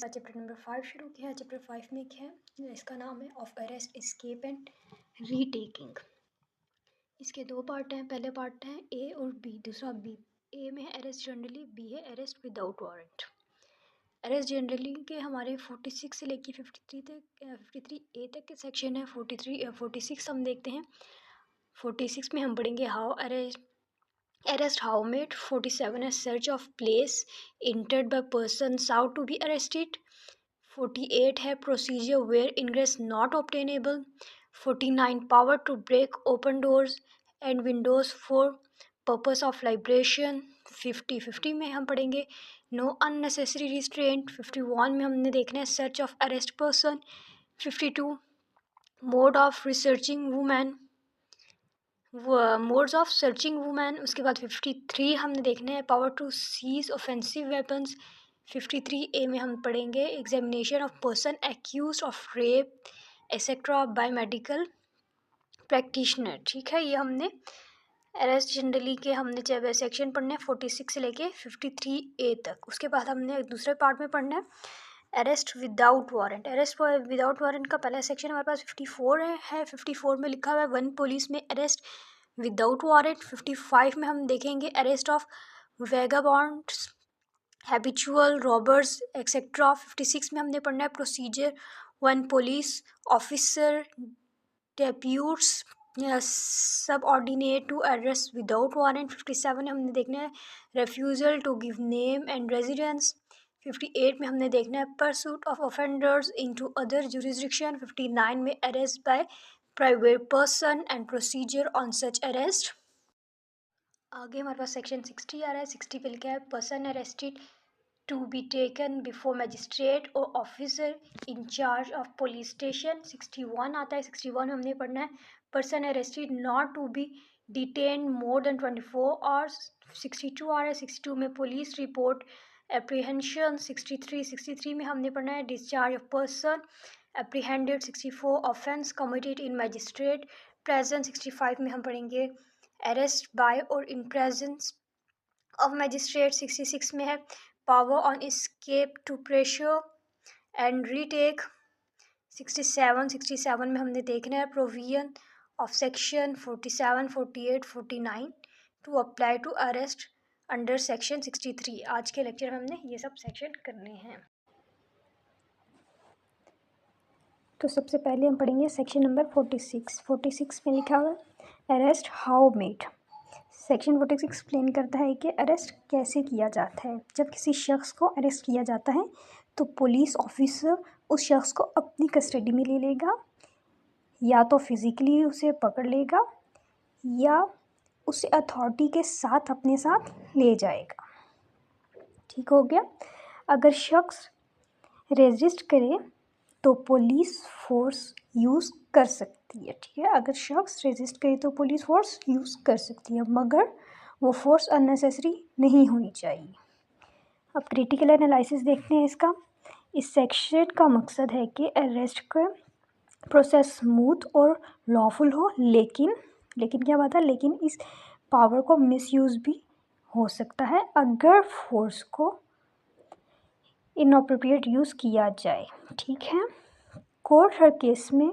Chapter number 5 शुरू किया है। चैप्टर 5 में क्या है, इसका नाम है ऑफ अरेस्ट, एस्केप एंड रीटेकिंग। इसके दो पार्ट हैं, पहले पार्ट है ए और बी, दूसरा बी। ए में है अरेस्ट जनरली, बी है arrest without warrant. Arrest generally के हमारे 46 से लेके 53 तक 53 ए तक के सेक्शन है। 46 हम देखते हैं। 46 में हम पढ़ेंगे how Arrest how made. 47 is search of place entered by person sought to be arrested. 48 है procedure where ingress not obtainable. 49 power to break open doors and windows for purpose of liberation. 50 में हम पढ़ेंगे no unnecessary restraint. 51 में हमने देखना है search of arrest person. 52 mode of researching woman, modes of searching women. उसके बाद 53 हमने देखना है power to seize offensive weapons. 53 A में हम पढ़ेंगे examination of person accused of rape etcetera by medical practitioner. ठीक है, ये हमने अरेस्ट जनरली के हमने सेक्शन पढ़ने हैं 46 से लेके 53 ए तक। उसके बाद हमने दूसरे पार्ट में पढ़ना है arrest without warrant. Arrest without warrant का पहला सेक्शन हमारे पास 54 है। 54 में लिखा हुआ है when police may arrest without warrant. 55 में हम देखेंगे arrest of vagabonds, habitual robbers etcetera. 56 में हमने पढ़ना है procedure one police officer deputes subordinate to arrest without warrant. 57 में हमने देखना है refusal to give name and residence. 58 में हमने देखना है pursuit of offenders into other jurisdiction. 59 में arrest by private person and procedure on such arrest. आगे हमारे पास सेक्शन 60 आ रहा है। 60 पे लिखा है person arrested to be taken before magistrate और officer in charge of police station. 61 आता है। 61 में हमने पढ़ना है person arrested not to be detain more than 24 hours. 62 आ रहा है। 62 में पुलिस रिपोर्ट एप्रीहेंशन। 63 में हमने पढ़ना है discharge of person apprehended. 64 offence committed in magistrate present. 65 में हम पढ़ेंगे अरेस्ट बाय और इन प्रेजेंस ऑफ मजिस्ट्रेट। 66 में है power on escape to pressure and retake. 67 में हमने देखना है provision of section 47, 48, 49 to apply to arrest under section 63। आज के लेक्चर में हमने ये सब सेक्शन करने हैं। तो सबसे पहले हम पढ़ेंगे सेक्शन नंबर 46। 46 में लिखा हुआ arrest how made. Section 46 explain करता है कि अरेस्ट कैसे किया जाता है। जब किसी शख्स को अरेस्ट किया जाता है तो पुलिस ऑफिसर उस शख्स को अपनी कस्टडी में ले लेगा, या तो फिज़िकली उसे पकड़ लेगा या उसे अथॉरिटी के साथ अपने साथ ले जाएगा। ठीक हो गया। अगर शख्स रेजिस्ट करे तो पुलिस फोर्स यूज़ कर सकती है। ठीक है, अगर शख्स रेजिस्ट करे तो पुलिस फोर्स यूज़ कर सकती है, मगर वो फोर्स अननेसेसरी नहीं होनी चाहिए। अब क्रिटिकल एनालिसिस देखते हैं इसका। इस सेक्शन का मकसद है कि अरेस्ट का प्रोसेस स्मूथ और लॉफुल हो, लेकिन क्या बात है, लेकिन इस पावर को मिसयूज़ भी हो सकता है अगर फोर्स को इनअप्रोप्रिएट यूज़ किया जाए। ठीक है, कोर्ट हर केस में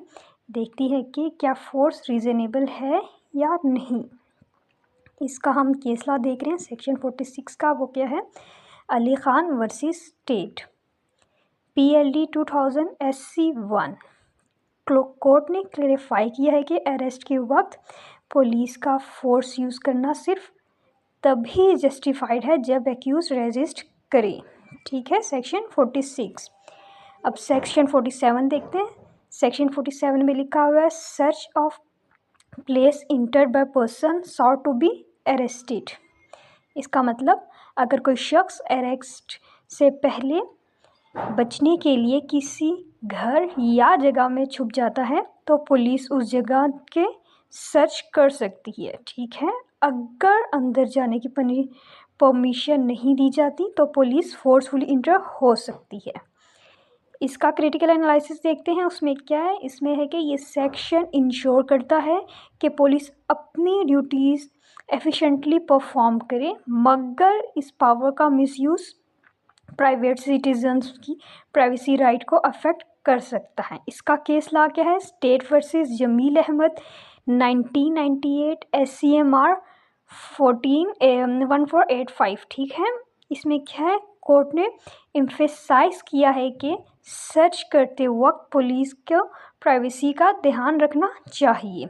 देखती है कि क्या फोर्स रीज़नेबल है या नहीं। इसका हम केस लॉ देख रहे हैं सेक्शन 46 का। वो क्या है, Ali Khan versus state, PLD 2000 SC 1। Court ने क्लेरिफाई किया है कि अरेस्ट के वक्त पुलिस का फोर्स यूज़ करना सिर्फ तभी जस्टिफाइड है जब एक्यूज रेजिस्ट करे। ठीक है, सेक्शन 46। अब सेक्शन 47 देखते हैं। सेक्शन 47 में लिखा हुआ है search of place entered by person sought to be arrested. इसका मतलब अगर कोई शख्स अरेस्ट से पहले बचने के लिए किसी घर या जगह में छुप जाता है तो पुलिस उस जगह के सर्च कर सकती है। ठीक है, अगर अंदर जाने की परमिशन नहीं दी जाती तो पुलिस फोर्सफुली इंटर हो सकती है। इसका क्रिटिकल एनालिसिस देखते हैं। उसमें क्या है, इसमें है कि ये सेक्शन इंश्योर करता है कि पुलिस अपनी ड्यूटीज़ एफिशिएंटली परफॉर्म करे, मगर इस पावर का मिसयूज़ प्राइवेट सिटीजन्स की प्राइवेसी राइट को अफेक्ट कर सकता है। इसका केस ला क्या है? State versus Jamil Ahmad 1998 SCMR 14 1485। ठीक है, इसमें क्या है? कोर्ट ने एम्फेसाइज किया है कि सर्च करते वक्त पुलिस को प्राइवेसी का ध्यान रखना चाहिए।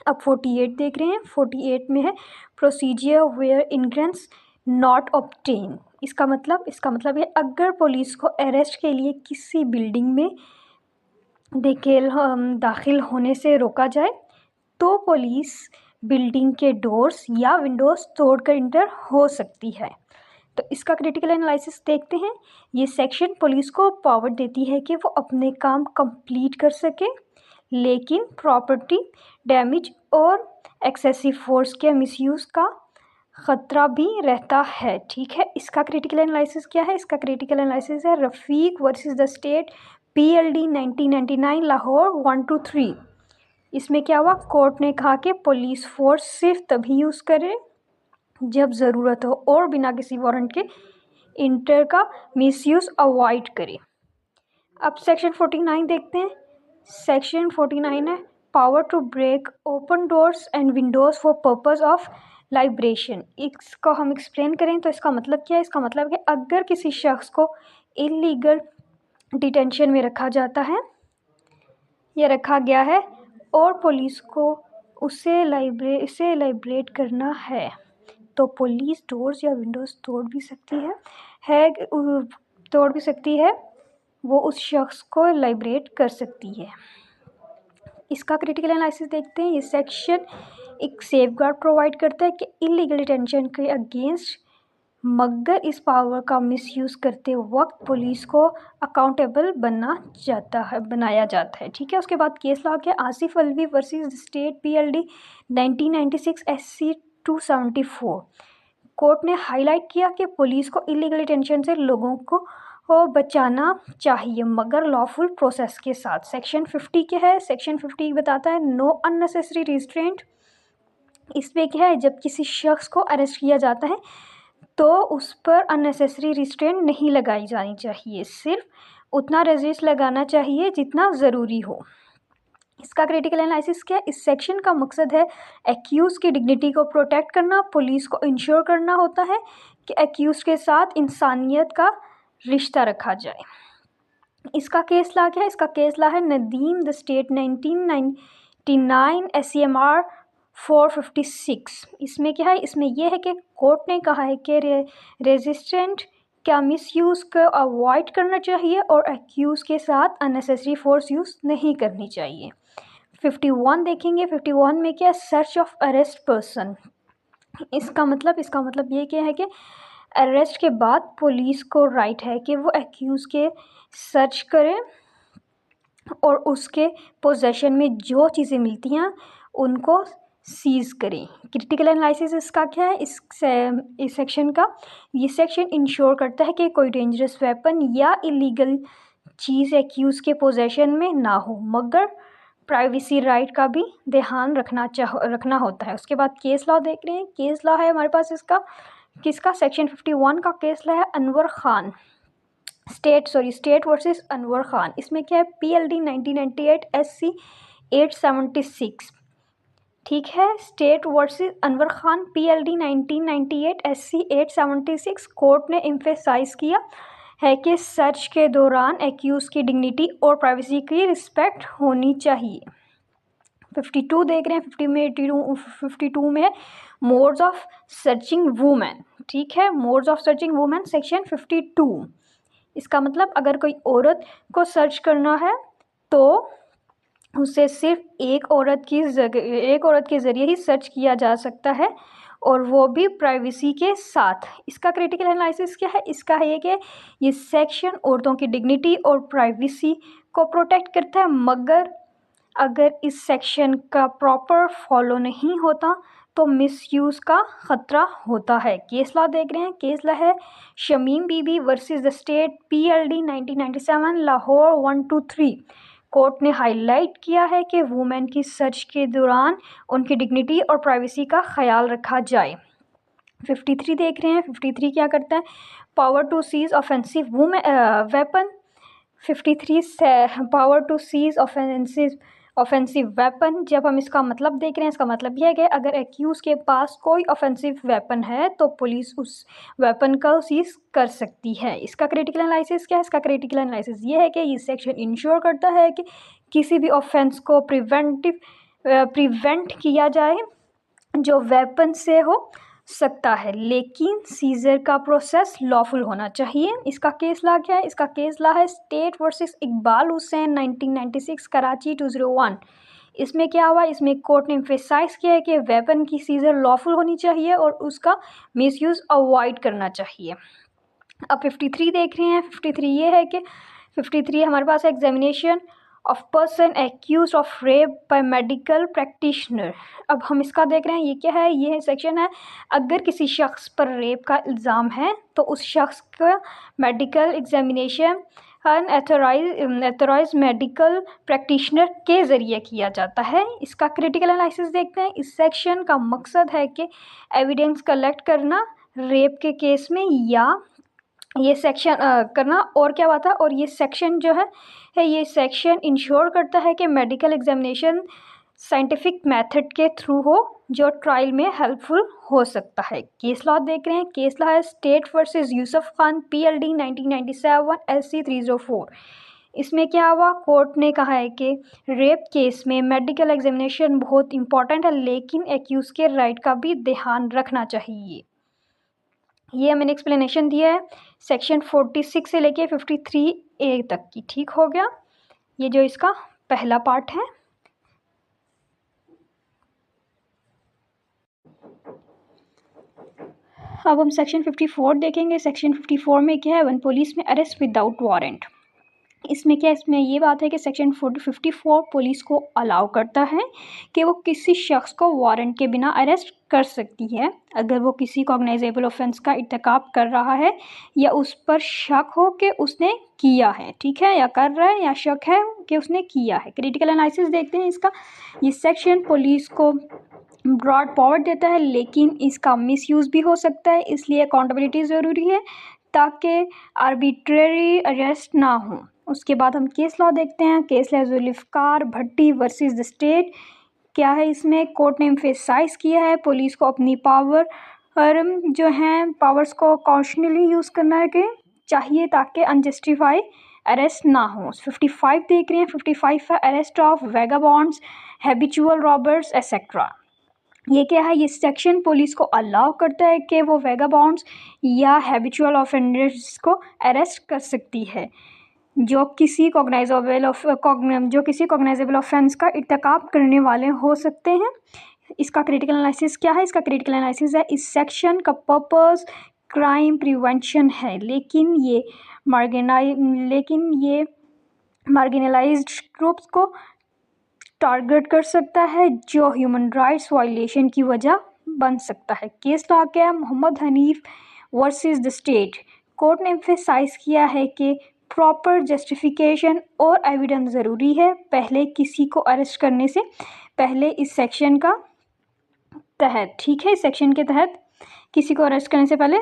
अब 48 देख रहे हैं। 48 में है प्रोसीजर वेयर इन्ग्रेंस नॉट ऑब्टेन। इसका मतलब है अगर पुलिस को अरेस्ट के लिए किसी बिल्डिंग में दाखिल होने से रोका जाए तो पुलिस बिल्डिंग के डोर्स या विंडोज़ तोड़कर इंटर हो सकती है। तो इसका क्रिटिकल एनालिसिस देखते हैं। ये सेक्शन पुलिस को पावर देती है कि वो अपने काम कंप्लीट कर सके, लेकिन प्रॉपर्टी डैमेज और एक्सेसिव फोर्स के मिसयूज़ का ख़तरा भी रहता है। ठीक है, इसका क्रिटिकल एनालिसिस क्या है? इसका क्रिटिकल एनालिसिस है Rafiq versus the state PLD 1999 Lahore 123। इसमें क्या हुआ? कोर्ट ने कहा कि पुलिस फोर्स सिर्फ तभी यूज़ करे जब ज़रूरत हो और बिना किसी वारंट के इंटर का मिसयूज़ अवॉइड करे। अब सेक्शन 49 देखते हैं। सेक्शन 49 है power to break open doors and windows for purpose of liberation. इसको हम एक्सप्लेन करें तो इसका मतलब क्या है? इसका मतलब है अगर किसी शख्स को इलीगल डिटेंशन में रखा जाता है या रखा गया है और पुलिस को उसे लाइब्रेट करना है तो पुलिस डोर्स या विंडोज़ तोड़ भी सकती है, वो उस शख्स को लाइब्रेट कर सकती है। इसका क्रिटिकल एनालिसिस देखते हैं। ये सेक्शन एक सेफगार्ड प्रोवाइड करता है कि इलीगल डिटेंशन के अगेंस्ट, मगर इस पावर का मिसयूज़ करते वक्त पुलिस को अकाउंटेबल बनाया जाता है। ठीक है, उसके बाद केस लॉ है Asif Alvi versus state PLD 1996 SC 274। Court ने हाईलाइट किया कि पुलिस को इलीगल डिटेंशन से लोगों को बचाना चाहिए, मगर लॉफुल प्रोसेस के साथ। सेक्शन 50 क्या है? सेक्शन 50 बताता है नो अननेसेसरी रिस्ट्रेंट। इसमें क्या है? जब किसी शख्स को अरेस्ट किया जाता है तो उस पर अननेसेसरी रिस्ट्रेंट नहीं लगाई जानी चाहिए, सिर्फ उतना रेजिस्ट लगाना चाहिए जितना ज़रूरी हो। इसका क्रिटिकल एनालिसिस क्या है? इस सेक्शन का मकसद है एक्यूज़ की डिग्निटी को प्रोटेक्ट करना। पुलिस को इंश्योर करना होता है कि एक्यूज़ के साथ इंसानियत का रिश्ता रखा जाए। इसका केस ला क्या है? इसका केस ला है नदीम द स्टेट 1999 SCMR 456। इसमें क्या है? इसमें यह है कि कोर्ट ने कहा है कि रेजिस्टेंट का मिसयूज़ को अवॉइड करना चाहिए और एक्यूज़ के साथ अननेसेसरी फोर्स यूज़ नहीं करनी चाहिए। 51 देखेंगे। 51 में क्या? Search of arrest person. इसका मतलब ये क्या है कि अरेस्ट के बाद पुलिस को राइट है कि वो एक्यूज़ के सर्च करे और उसके पोजेशन में जो चीज़ें मिलती हैं उनको सीज़ करें। क्रिटिकल एनालिसिस इसका क्या है? इस सेक्शन का ये सेक्शन इंश्योर करता है कि कोई डेंजरस वेपन या इलीगल चीज़ एक्यूज़ के पोजेशन में ना हो, मगर प्राइवेसी राइट का भी ध्यान रखना होता है। उसके बाद केस लॉ देख रहे हैं। केस लॉ है हमारे पास किसका? सेक्शन 51 का केस लॉ है अनवर खान स्टेट वर्सेस अनवर खान। इसमें क्या है? PLD 1998 SC 876। ठीक है, state versus Anwar Khan PLD 1998 SC 876। Court ने एम्फेसाइज किया है कि सर्च के दौरान एक्यूज़ की डिग्निटी और प्राइवेसी की रिस्पेक्ट होनी चाहिए। 52 देख रहे हैं। 52 में है मोड्स ऑफ सर्चिंग वुमेन। ठीक है, modes of searching women section 52। इसका मतलब अगर कोई औरत को सर्च करना है तो उसे सिर्फ एक औरत के ज़रिए ही सर्च किया जा सकता है और वो भी प्राइवेसी के साथ। इसका क्रिटिकल एनालिसिस क्या है? इसका है कि ये सेक्शन औरतों की डिग्निटी और प्राइवेसी को प्रोटेक्ट करता है, मगर अगर इस सेक्शन का प्रॉपर फॉलो नहीं होता तो मिसयूज़ का ख़तरा होता है। केस लॉ देख रहे हैं। केस लॉ है Shamim Bibi versus the state PLD 1997 Lahore 123। Court ने हाईलाइट किया है कि वुमेन की सर्च के दौरान उनकी डिग्निटी और प्राइवेसी का ख्याल रखा जाए। 53 देख रहे हैं। 53 क्या करता है? Power to seize offensive weapon. 53 power to seize offensive weapon. जब हम इसका मतलब देख रहे हैं, इसका मतलब यह है कि अगर एक्यूज के पास कोई ऑफेंसिव वेपन है तो पुलिस उस वेपन को सीज कर सकती है। इसका क्रिटिकल एनालिसिस क्या है? इसका क्रिटिकल एनालिसिस ये है कि ये सेक्शन इंश्योर करता है कि किसी भी ऑफेंस को प्रिवेंट किया जाए जो वेपन से हो सकता है, लेकिन सीजर का प्रोसेस लॉफुल होना चाहिए। इसका केस लॉ क्या है? इसका केस लॉ है स्टेट वर्सेस इकबाल हुसैन 1996 कराची 201। इसमें क्या हुआ? इसमें कोर्ट ने एम्फेसाइज किया है कि वेपन की सीजर लॉफुल होनी चाहिए और उसका मिसयूज अवॉइड करना चाहिए। अब 53 देख रहे हैं। 53 ये है कि 53 हमारे पास examination of person accused of rape by medical practitioner. अब हम इसका देख रहे हैं, ये क्या है? ये सेक्शन है अगर किसी शख्स पर रेप का इल्ज़ाम है तो उस शख्स का मेडिकल एग्जामिनेशन अनएथोराइज मेडिकल प्रैक्टिशनर के ज़रिए किया जाता है। इसका क्रिटिकल एनालिसिस देखते हैं। इस सेक्शन का मकसद है कि एविडेंस कलेक्ट करना रेप के केस में, या ये सेक्शन करना और क्या बात है, और ये सेक्शन जो है ये सेक्शन इंश्योर करता है कि मेडिकल एग्जामिनेशन साइंटिफिक मेथड के थ्रू हो जो ट्रायल में हेल्पफुल हो सकता है। केस लॉ देख रहे हैं। केस लॉ है state versus Yusuf Khan PLD 1997 SC 304। इसमें क्या हुआ? कोर्ट ने कहा है कि रेप केस में मेडिकल एग्जामिनेशन बहुत इंपॉर्टेंट है, लेकिन एक्यूज के राइट का भी ध्यान रखना चाहिए। ये मैंने एक्सप्लेनेशन दिया है सेक्शन 46 से लेके 53A तक की। ठीक हो गया? ये जो इसका पहला पार्ट है। अब हम सेक्शन 54 देखेंगे। सेक्शन 54 में क्या है? When police may arrest without warrant. इसमें क्या, इसमें ये बात है कि सेक्शन 54 पुलिस को अलाउ करता है कि वो किसी शख्स को वारंट के बिना अरेस्ट कर सकती है अगर वो किसी कॉग्नाइजेबल ऑफेंस का इर्तिकाब कर रहा है या उस पर शक हो कि उसने किया है। ठीक है, या कर रहा है या शक है कि उसने किया है। क्रिटिकल एनालिसिस देखते हैं इसका। ये सेक्शन पुलिस को ब्रॉड पावर देता है, लेकिन इसका मिसयूज़ भी हो सकता है, इसलिए अकाउंटेबिलिटी ज़रूरी है ताकि आर्बिट्रेरी अरेस्ट ना हो। उसके बाद हम केस लॉ देखते हैं। Case law Zulfiqar Bhatti versus the state. क्या है इसमें? कोर्ट ने एम्फेसाइज किया है पुलिस को अपनी पावर और जो हैं पावर्स को कॉशनली यूज़ करना है कि चाहिए ताकि अनजस्टिफाई अरेस्ट ना हो। 55 देख रहे हैं। 55 है arrest of vagabonds, habitual robbers etcetera. ये क्या है? ये सेक्शन पुलिस को अलाउ करता है कि वो वेगाबॉन्ड्स या हैबिचुअल ऑफेंडर्स को अरेस्ट कर सकती है जो किसी कॉग्नाइजेबल ऑफेंस का इर्तिकाब करने वाले हो सकते हैं। इसका क्रिटिकल एनालिसिस क्या है? इसका क्रिटिकल एनालिसिस है इस सेक्शन का पर्पस क्राइम प्रिवेंशन है, लेकिन ये मार्जिनलाइज्ड ग्रुप्स को टारगेट कर सकता है जो ह्यूमन राइट्स वायलेशन की वजह बन सकता है। केस लॉ क्या है? Mohammad Hanif versus the state. Court ने एम्फेसाइज किया है कि प्रॉपर जस्टिफिकेशन और एविडेंस ज़रूरी है पहले किसी को अरेस्ट करने से पहले इस सेक्शन का तहत। ठीक है, इस सेक्शन के तहत किसी को अरेस्ट करने से पहले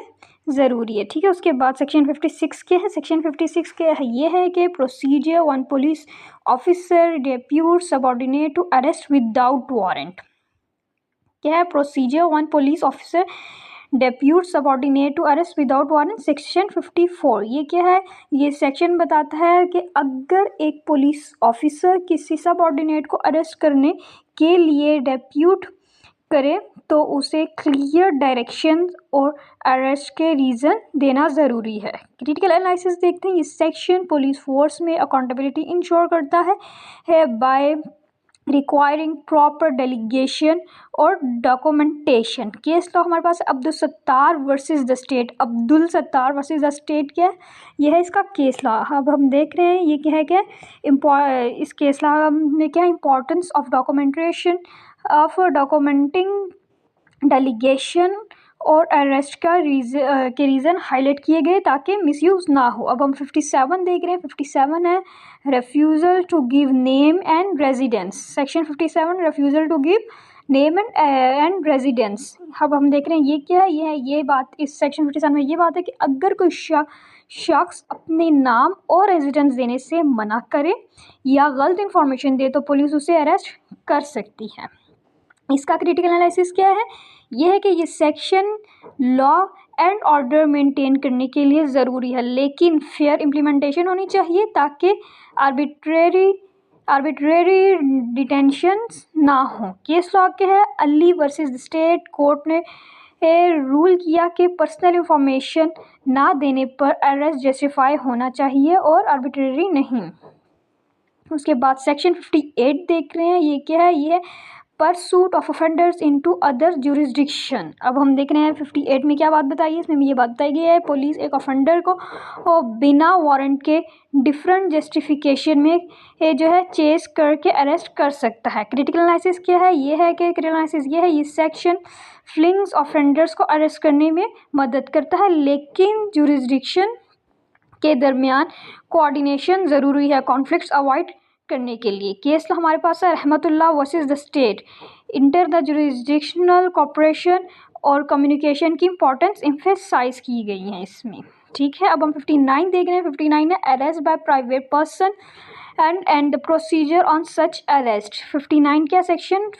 ज़रूरी है। ठीक है, उसके बाद सेक्शन 56 के है। सेक्शन 56 के ये है कि procedure one police officer depute subordinate to arrest without warrant. क्या है? Procedure one police officer depute subordinate to arrest without warrant. Section 54 ये क्या है? ये सेक्शन बताता है कि अगर एक पुलिस ऑफिसर किसी सबऑर्डिनेट को अरेस्ट करने के लिए डेप्यूट करे तो उसे क्लियर डायरेक्शन और अरेस्ट के रीज़न देना ज़रूरी है। क्रिटिकल एनालिसिस देखते हैं। इस सेक्शन पुलिस फोर्स में अकाउंटेबिलिटी इंश्योर करता है बाय रिक्वायरिंग प्रॉपर डेलीगेशन और डॉक्यूमेंटेशन। केस लॉ हमारे पास Abdul Sattar versus the state. Abdul Sattar versus the state क्या है? यह है इसका केस लॉ। अब हम देख रहे हैं ये क्या है, क्या इस केस लॉ में क्या importance of documentation of documenting delegation और अरेस्ट के रीज़न हाईलाइट किए गए ताकि मिसयूज़ ना हो। अब हम 57 देख रहे हैं। 57 है refusal to give name and residence. Section 57 refusal to give name and residence. अब हम देख रहे हैं ये क्या है, ये बात इस सेक्शन 57 में ये बात है कि अगर कोई शख्स अपने नाम और रेजिडेंस देने से मना करे या गलत इंफॉर्मेशन दे तो पुलिस उसे अरेस्ट कर सकती है। इसका क्रिटिकल एनालिसिस क्या है, ये है कि ये section law and order maintain करने के लिए ज़रूरी है, लेकिन फेयर इम्प्लीमेंटेशन होनी चाहिए ताकि आर्बिट्रेरी डिटेंशंस ना हो। केस लॉ क्या है, अली वर्सेस स्टेट कोर्ट ने रूल किया कि पर्सनल इंफॉर्मेशन ना देने पर अरेस्ट जस्टिफाई होना चाहिए और आर्बिट्रेरी नहीं। उसके बाद सेक्शन 58 देख रहे हैं, ये क्या है, ये pursuit of offenders into other jurisdiction. अब हम देख रहे हैं 58 में क्या बात बताई है, इसमें ये बात बताई गई है पुलिस एक ऑफेंडर को बिना वारंट के डिफरेंट जस्टिफिकेशन में जो है चेस करके अरेस्ट कर सकता है। क्रिटिकल एनालिसिस क्या है, ये है कि क्रिटिकल एनालिसिस ये है, ये सेक्शन फ्लिंग्स ऑफेंडर्स को अरेस्ट करने में मदद करता है, लेकिन जुरिस्डिक्शन के दरमियान कोऑर्डिनेशन ज़रूरी है कॉन्फ्लिक्ट्स अवॉइड करने के लिए। केस हमारे पास है रहमतुल्लाह versus the state, enter the jurisdictional cooperation और कम्युनिकेशन की इंपॉर्टेंस एम्फेसाइज की गई है इसमें। ठीक है, अब हम 59 देख रहे हैं। 59 है arrest by private person and the procedure on such arrest. 59 क्या सेक्शन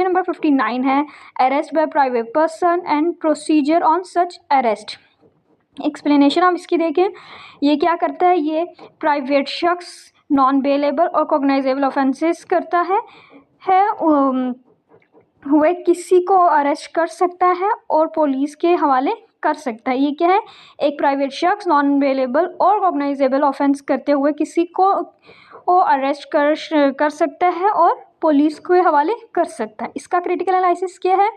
नंबर 59 है arrest by private person and procedure on such arrest. Explanation हम इसकी देखें, ये क्या करता है, ये प्राइवेट शख्स नॉन बेलेबल और कॉग्नाइजेबल ऑफेंसेस करता है वह किसी को अरेस्ट कर सकता है और पुलिस के हवाले कर सकता है। ये क्या है, एक प्राइवेट शख्स नॉन बेलेबल और कॉग्नाइजेबल ऑफेंस करते हुए किसी को अरेस्ट कर सकता है और पुलिस के हवाले कर सकता है। इसका क्रिटिकल एनालिसिस क्या है,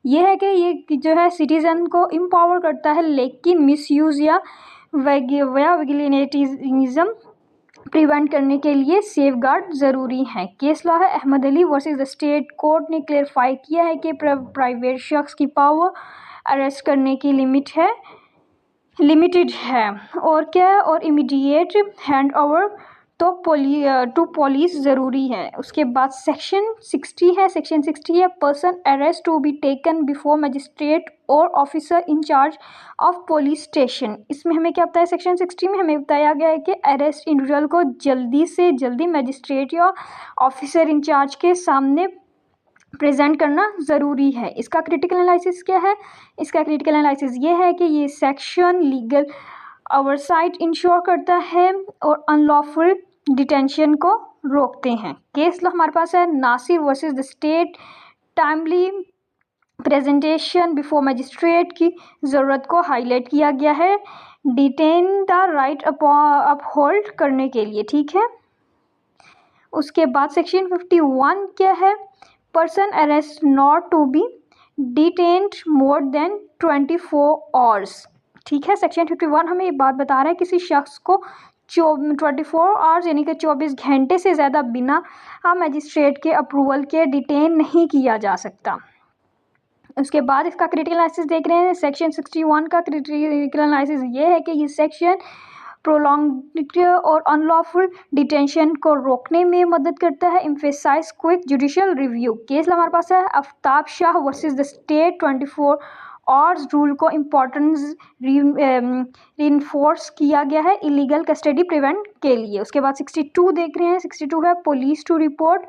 ये है कि ये जो है सिटीज़न को एम्पावर करता है, लेकिन मिसयूज़ या विजिलेंटिज्म प्रिवेंट करने के लिए सेफगार्ड ज़रूरी है। केस लॉ है Ahmad Ali versus the state court ने क्लेरिफाई किया है कि प्राइवेट शख्स की पावर अरेस्ट करने की लिमिटेड है और क्या है, और इमीडिएट हैंड ओवर तो टू पुलिस ज़रूरी है। उसके बाद सेक्शन 60 है, सेक्शन 60 है person arrest to be taken before magistrate और officer in charge of police station. इसमें हमें क्या बताया, सेक्शन 60 में हमें बताया गया है कि अरेस्ट इंडिविजुअल को जल्दी से जल्दी मजिस्ट्रेट या ऑफिसर इंचार्ज के सामने प्रेजेंट करना ज़रूरी है। इसका क्रिटिकल एनालिसिस क्या है, इसका क्रिटिकल एनालिसिस ये है कि ये सेक्शन लीगल ओवरसाइट इंश्योर करता है और अनलॉफुल डिटेंशन को रोकते हैं। केस लॉ हमारे पास है Nasir versus the state, timely presentation before magistrate की ज़रूरत को हाईलाइट किया गया है डिटेन द राइट अपहोल्ड करने के लिए। ठीक है, उसके बाद सेक्शन 51 क्या है, person arrest not to be detained more than 24 hours. ठीक है, सेक्शन 51 हमें ये बात बता रहा है किसी शख्स को 24 आवर्स यानी कि 24 घंटे से ज़्यादा बिना मजिस्ट्रेट के अप्रूवल के डिटेन नहीं किया जा सकता। उसके बाद इसका क्रिटिकल एनालिसिस देख रहे हैं, सेक्शन 61 का क्रिटिकल एनालिसिस ये है कि ये सेक्शन प्रोलॉन्ग्ड और अनलॉफुल डिटेंशन को रोकने में मदद करता है, emphasize quick judicial review. Case हमारे पास है Aftab Shah versus the state, 24 hours rule को इम्पोर्टेंस रीइंफोर्स किया गया है इलीगल कस्टडी प्रिवेंट के लिए। उसके बाद 62 देख रहे हैं, 62 है पुलिस टू रिपोर्ट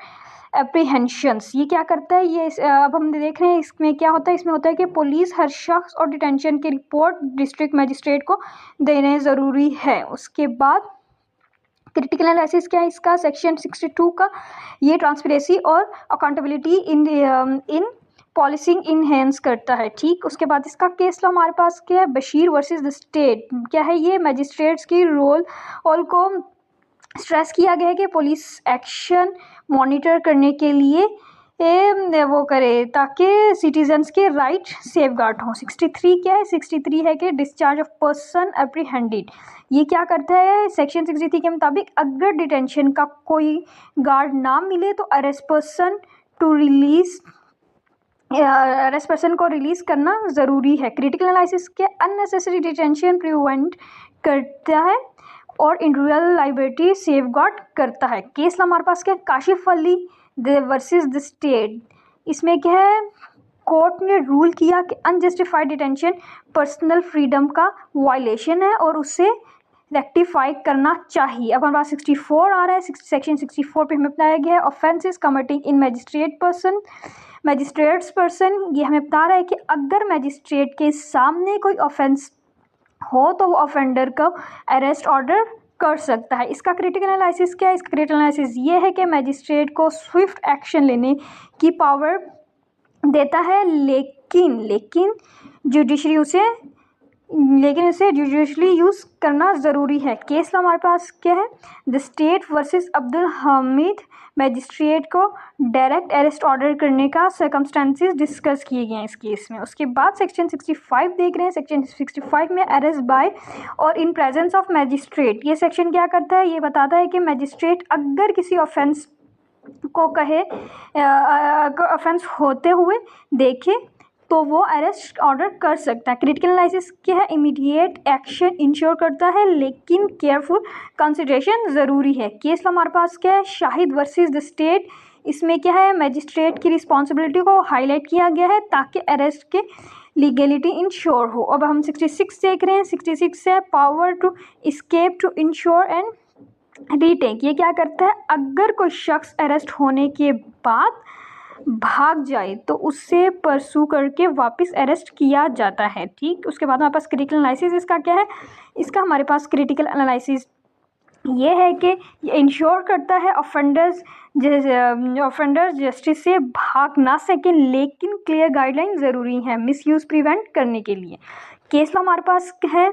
एप्रीहेंशंस। ये क्या करता है, ये अब हम देख रहे हैं इसमें क्या होता है, इसमें होता है कि पुलिस हर शख्स और डिटेंशन की रिपोर्ट डिस्ट्रिक्ट मजिस्ट्रेट को देने ज़रूरी है। उसके बाद क्रिटिकल एनालिसिस क्या है इसका, सेक्शन 62 का ये ट्रांसपेरेंसी और अकाउंटेबिलिटी इन पॉलिसिंग इनहेंस करता है। ठीक, उसके बाद इसका केस लॉ हमारे पास क्या है, बशीर वर्सेस द स्टेट क्या है, ये मजिस्ट्रेट्स की रोल को स्ट्रेस किया गया है कि पुलिस एक्शन मॉनिटर करने के लिए वो करे ताकि सिटीजन्स के राइट सेफगार्ड हों। 63 क्या है, 63 है कि डिस्चार्ज ऑफ पर्सन एप्रीहेंडेड। ये क्या करता है, सेक्शन 63 के मुताबिक अगर डिटेंशन का कोई गार्ड ना मिले तो अरेस्ट पर्सन को रिलीज़ करना ज़रूरी है। क्रिटिकल एनालिसिस के अननेसेसरी डिटेंशन प्रिवेंट करता है और इंडिविजुअल लाइबिलिटी सेफगार्ड करता है। केस हमारे पास क्या, Kashif Ali versus the state, इसमें क्या है, कोर्ट ने रूल किया कि अनजस्टिफाइड डिटेंशन पर्सनल फ्रीडम का वायलेशन है और उसे रेक्टिफाई करना चाहिए। अब हमारे पास 64 आ रहा है। सेक्शन 64 पे हमें बताया गया है ऑफेंसेस कमिटिंग इन मैजिस्ट्रेट्स पर्सन। ये हमें बता रहा है कि अगर मैजिस्ट्रेट के सामने कोई ऑफेंस हो तो वो ऑफेंडर को अरेस्ट ऑर्डर कर सकता है। इसका क्रिटिकल एनालिसिस क्या है? इसका क्रिटिकल एनालिसिस ये है कि मैजिस्ट्रेट को स्विफ्ट एक्शन लेने की पावर देता है, लेकिन उसे जुडिशली यूज़ करना ज़रूरी है। केस हमारे पास क्या है? The state versus Abdul Hamid. Magistrate को डायरेक्ट अरेस्ट ऑर्डर करने का सर्कमस्टेंसेस डिस्कस किए गए हैं इस केस में। उसके बाद सेक्शन 65 देख रहे हैं। सेक्शन 65 में अरेस्ट बाय और इन प्रेजेंस ऑफ मैजिस्ट्रेट। ये सेक्शन क्या करता है? ये बताता है कि मैजिस्ट्रेट अगर किसी ऑफेंस को ऑफेंस होते हुए देखे तो वो अरेस्ट ऑर्डर कर सकता है। क्रिटिकल एनालिसिस क्या है? इमीडिएट एक्शन इंश्योर करता है लेकिन केयरफुल कंसिडरेशन ज़रूरी है। केस हमारे पास क्या है? Shahid versus the state. इसमें क्या है? मैजिस्ट्रेट की रिस्पॉन्सिबिलिटी को हाईलाइट किया गया है ताकि अरेस्ट के लीगलिटी इंश्योर हो। अब हम 66 देख रहे हैं। 66 है power to escape to ensure and retake. ये क्या करता है? अगर कोई शख्स अरेस्ट होने के बाद भाग जाए तो उससे परसू करके वापस अरेस्ट किया जाता है। ठीक, उसके बाद हमारे पास क्रिटिकल एनालिसिस इसका क्या है? इसका हमारे पास क्रिटिकल एनालिसिस ये है कि ये इंश्योर करता है ऑफेंडर्स जस्टिस से भाग ना सकें लेकिन क्लियर गाइडलाइन ज़रूरी है मिसयूज़ प्रिवेंट करने के लिए। केस हमारे पास है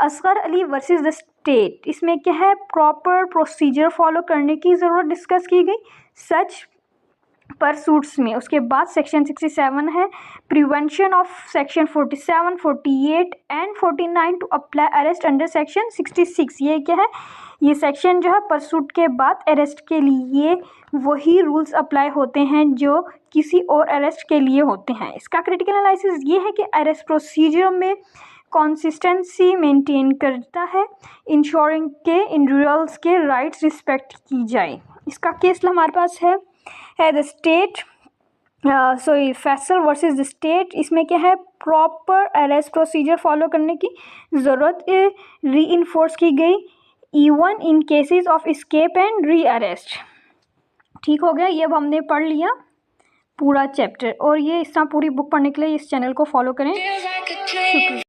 Asghar Ali versus the state. इसमें क्या है? प्रॉपर प्रोसीजर फॉलो करने की ज़रूरत डिस्कस की गई सच परसूट्स में। उसके बाद सेक्शन 67 है prevention of section 47, 48 and 49 to apply arrest under section 66। ये क्या है? ये सेक्शन जो है परसूट के बाद अरेस्ट के लिए वही रूल्स अप्लाई होते हैं जो किसी और अरेस्ट के लिए होते हैं। इसका क्रिटिकल एनालिसिस ये है कि अरेस्ट प्रोसीजर में कंसिस्टेंसी मेंटेन करता है, इंश्योरिंग के इंडिविजुअल्स के राइट्स रिस्पेक्ट की जाए। इसका केस हमारे पास है the state Faisal versus the state. इसमें क्या है? प्रॉपर अरेस्ट प्रोसीजर फॉलो करने की ज़रूरत रीइंफोर्स की गई even in cases of escape and re arrest. ठीक हो गया। ये अब हमने पढ़ लिया पूरा चैप्टर और ये इस तरह पूरी बुक पढ़ने के लिए इस चैनल को फॉलो करें। शुक्रिया।